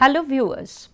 Hello viewers,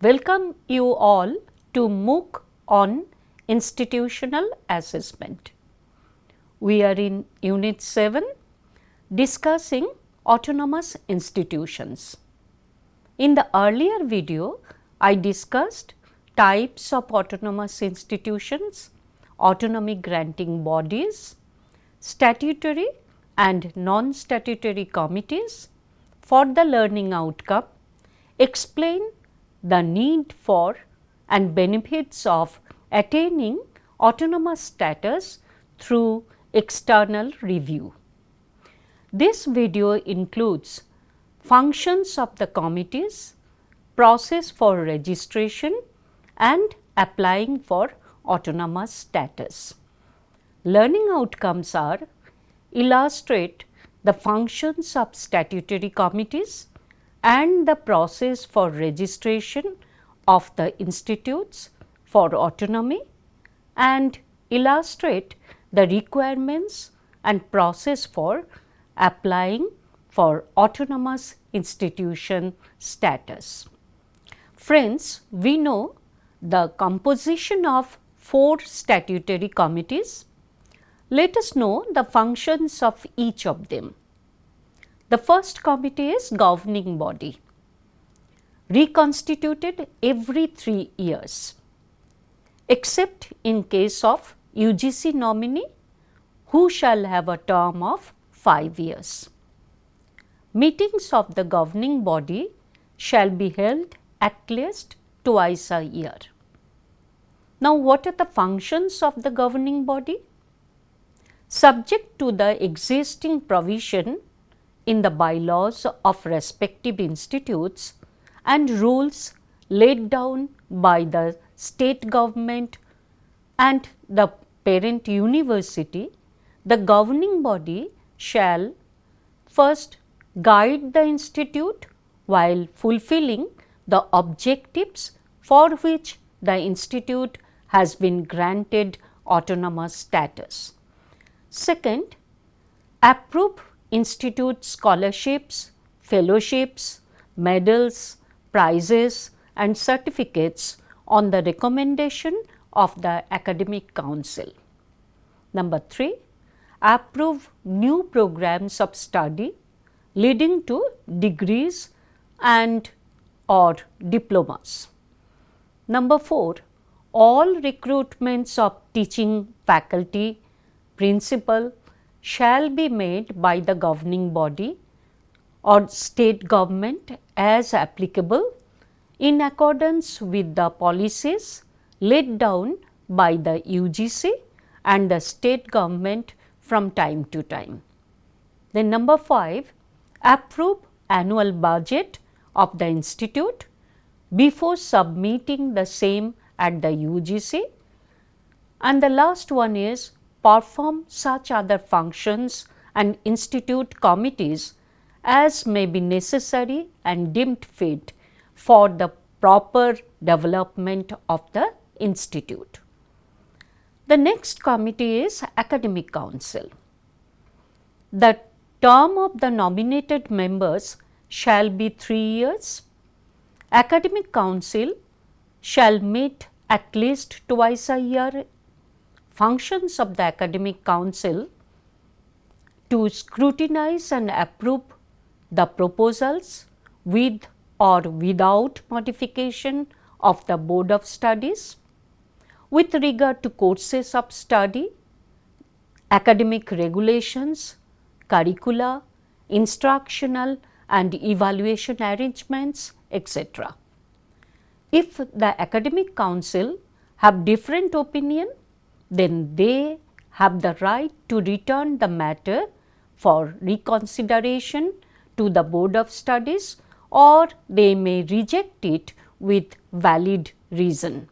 welcome you all to MOOC on Institutional Assessment. We are in Unit 7 discussing autonomous institutions. In the earlier video, I discussed types of autonomous institutions, autonomy granting bodies, statutory and non-statutory committees for the learning outcome, explain the need for and benefits of attaining autonomous status through external review. This video includes functions of the committees, process for registration and applying for autonomous status. Learning outcomes are: illustrate the functions of statutory committees and the process for registration of the institutes for autonomy, and illustrate the requirements and process for applying for autonomous institution status. Friends, we know the composition of 4 statutory committees. Let us know the functions of each of them. The first committee is governing body, reconstituted every 3 years, except in case of UGC nominee who shall have a term of 5 years. Meetings of the governing body shall be held at least twice a year. Now, what are the functions of the governing body? Subject to the existing provision in the bylaws of respective institutes and rules laid down by the state government and the parent university, the governing body shall first guide the institute while fulfilling the objectives for which the institute has been granted autonomous status. Second, approve institute scholarships, fellowships, medals, prizes and certificates on the recommendation of the academic council. Number 3, approve new programs of study leading to degrees and or diplomas. Number 4, all recruitments of teaching faculty, principal shall be made by the governing body or state government as applicable in accordance with the policies laid down by the UGC and the state government from time to time. Then number 5, approve annual budget of the institute before submitting the same at the UGC. And the last one is perform such other functions and institute committees as may be necessary and deemed fit for the proper development of the institute. The next committee is academic council. The term of the nominated members shall be 3 years. Academic council shall meet at least twice a year. Functions of the academic council: to scrutinize and approve the proposals with or without modification of the board of studies with regard to courses of study, academic regulations, curricula, instructional and evaluation arrangements, etc. If the academic council have different opinion, then they have the right to return the matter for reconsideration to the board of studies, or they may reject it with valid reason.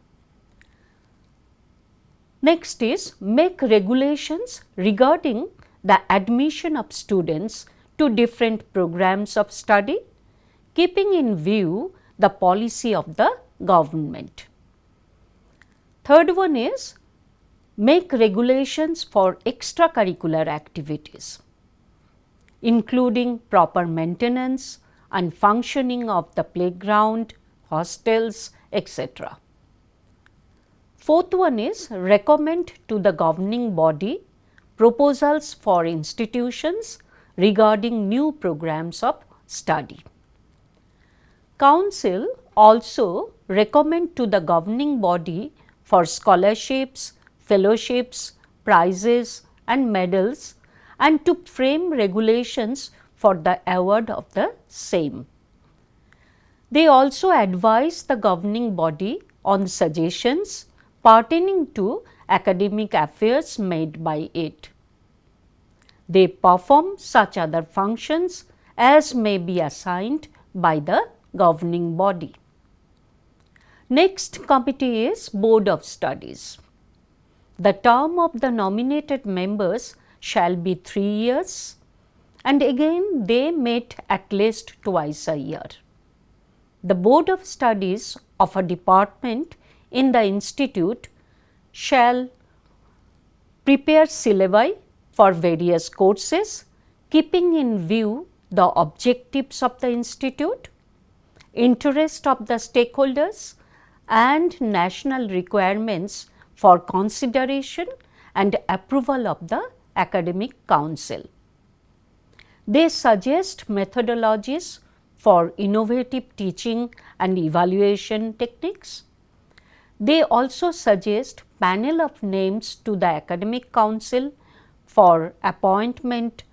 Next is make regulations regarding the admission of students to different programs of study, keeping in view the policy of the government. Third one is make regulations for extracurricular activities, including proper maintenance, and functioning of the playground, hostels, etc. Fourth one is recommend to the governing body proposals for institutions regarding new programs of study. Council also recommend to the governing body for scholarships, fellowships, prizes and medals and to frame regulations for the award of the same. They also advise the governing body on suggestions pertaining to academic affairs made by it. They perform such other functions as may be assigned by the governing body. Next committee is Board of Studies. The term of the nominated members shall be 3 years and again they meet at least twice a year. The Board of Studies of a department in the institute shall prepare syllabi for various courses, keeping in view the objectives of the institute, interest of the stakeholders and national requirements for consideration and approval of the academic council. They suggest methodologies for innovative teaching and evaluation techniques. They also suggest panel of names to the academic council for appointment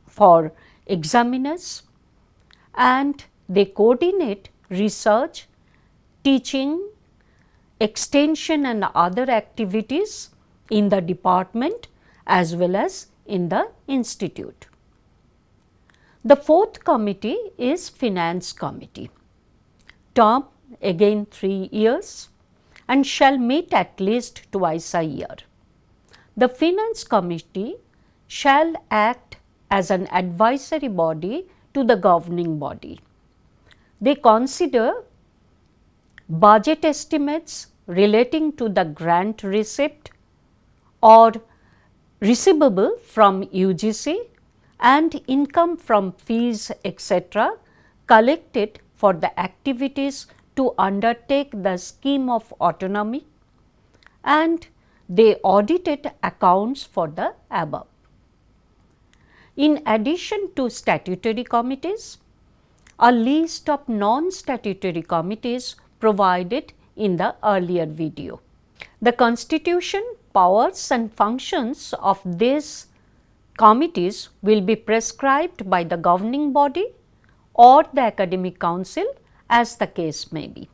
for examiners, and they coordinate research, teaching, extension and other activities in the department as well as in the institute. The fourth committee is Finance Committee. Term again 3 years and shall meet at least twice a year. The Finance Committee shall act as an advisory body to the governing body. They consider budget estimates relating to the grant receipt or receivable from UGC and income from fees etc. collected for the activities to undertake the scheme of autonomy, and they audited accounts for the above. In addition to statutory committees, a list of non-statutory committees provided in the earlier video. The constitution, powers and functions of these committees will be prescribed by the governing body or the academic council as the case may be.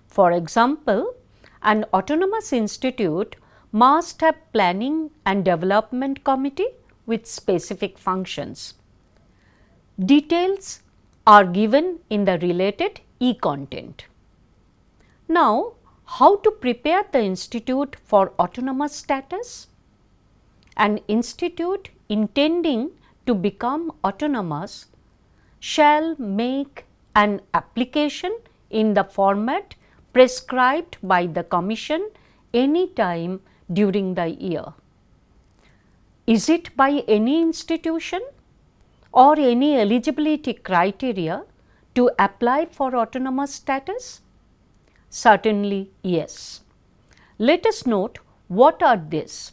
For example, an autonomous institute must have planning and development committee with specific functions. Details are given in the related e-content. Now, how to prepare the institute for autonomous status? An institute intending to become autonomous shall make an application in the format prescribed by the Commission any time during the year. Is it by any institution or any eligibility criteria to apply for autonomous status? Certainly yes. Let us note what are these.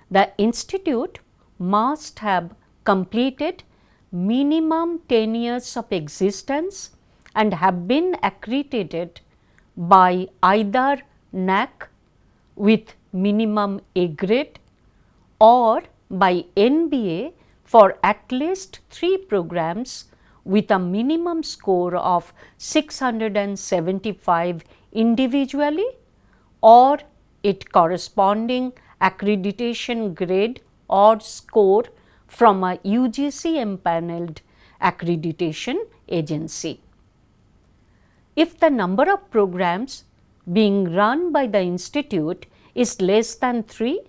The institute must have completed minimum 10 years of existence and have been accredited by either NAAC with minimum A grade or by NBA for at least 3 programs with a minimum score of 675 individually or it corresponding accreditation grade or score from a UGC empaneled accreditation agency. If the number of programs being run by the institute is less than 3,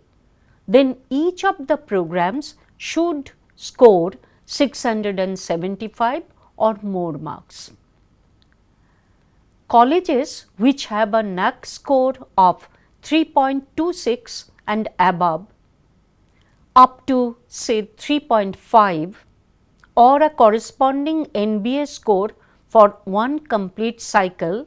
then each of the programs should score 675 or more marks. Colleges which have a NAAC score of 3.26 and above up to say 3.5 or a corresponding NBA score for one complete cycle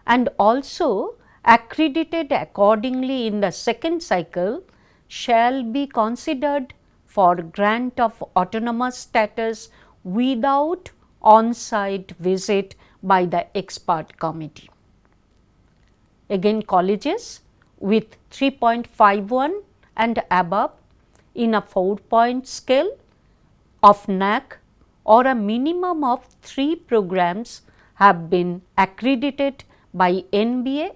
and also accredited accordingly in the second cycle shall be considered for grant of autonomous status without on-site visit by the expert committee. Again, colleges with 3.51 and above in a 4-point scale of NAAC or a minimum of 3 programs have been accredited by NBA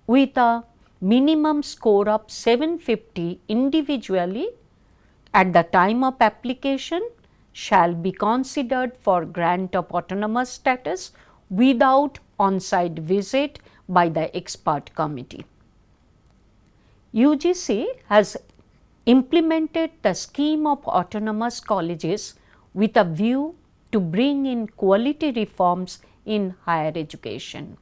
with a minimum score of 750 individually at the time of application shall be considered for grant of autonomous status without on-site visit by the expert committee. UGC has implemented the scheme of autonomous colleges with a view to bring in quality reforms in higher education.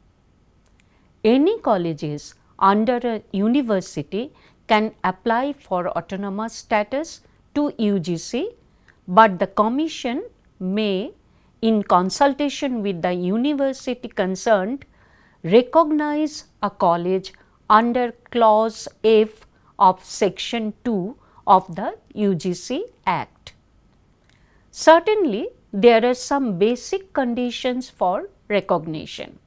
Any colleges under a university can apply for autonomous status to UGC, but the Commission may, in consultation with the university concerned, recognize a college under clause F of section 2 of the UGC Act. Certainly, there are some basic conditions for recognition.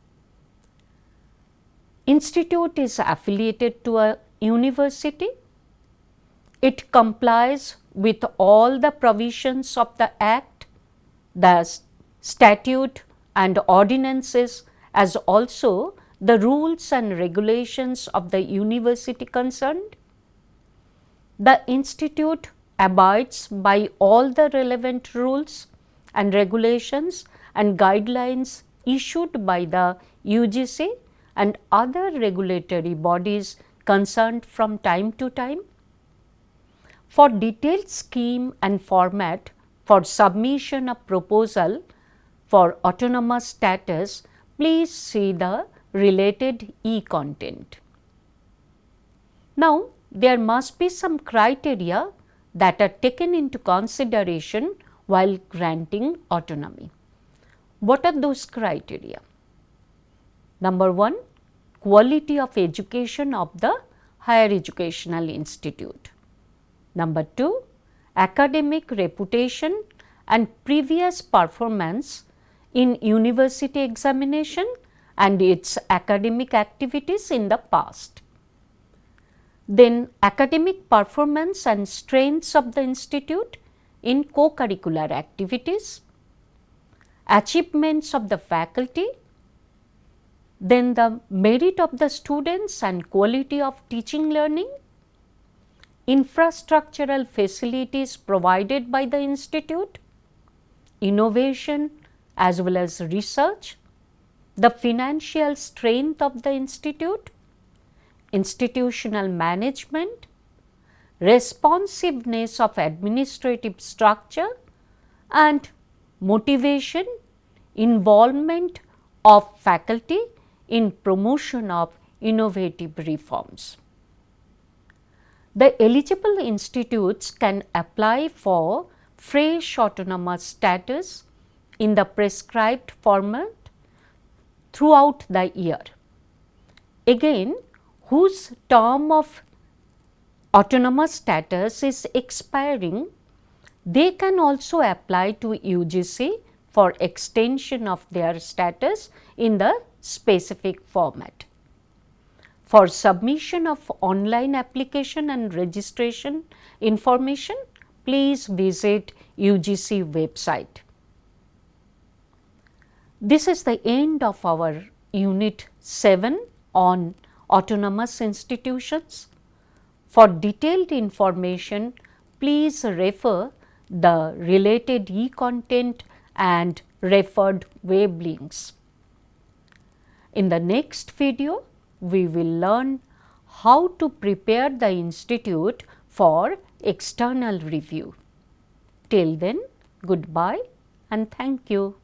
Institute is affiliated to a university. It complies with all the provisions of the Act, the statute and ordinances, as also the rules and regulations of the university concerned. The institute abides by all the relevant rules and regulations and guidelines issued by the UGC and other regulatory bodies concerned from time to time. For detailed scheme and format for submission of proposal for autonomous status, please see the related e-content. Now, there must be some criteria that are taken into consideration while granting autonomy. What are those criteria? Number 1, quality of education of the higher educational institute. Number 2, academic reputation and previous performance in university examination and its academic activities in the past. Then academic performance and strengths of the institute in co-curricular activities, achievements of the faculty, then the merit of the students and quality of teaching learning, infrastructural facilities provided by the institute, innovation as well as research, the financial strength of the institute, institutional management, responsiveness of administrative structure and motivation, involvement of faculty in promotion of innovative reforms. The eligible institutes can apply for fresh autonomous status in the prescribed format throughout the year. Again, whose term of autonomous status is expiring, they can also apply to UGC for extension of their status in the specific format. For submission of online application and registration information, please visit UGC website. This is the end of our Unit 7 on autonomous institutions. For detailed information, please refer the related e-content and referred web links. In the next video, we will learn how to prepare the institute for external review. Till then, goodbye and thank you.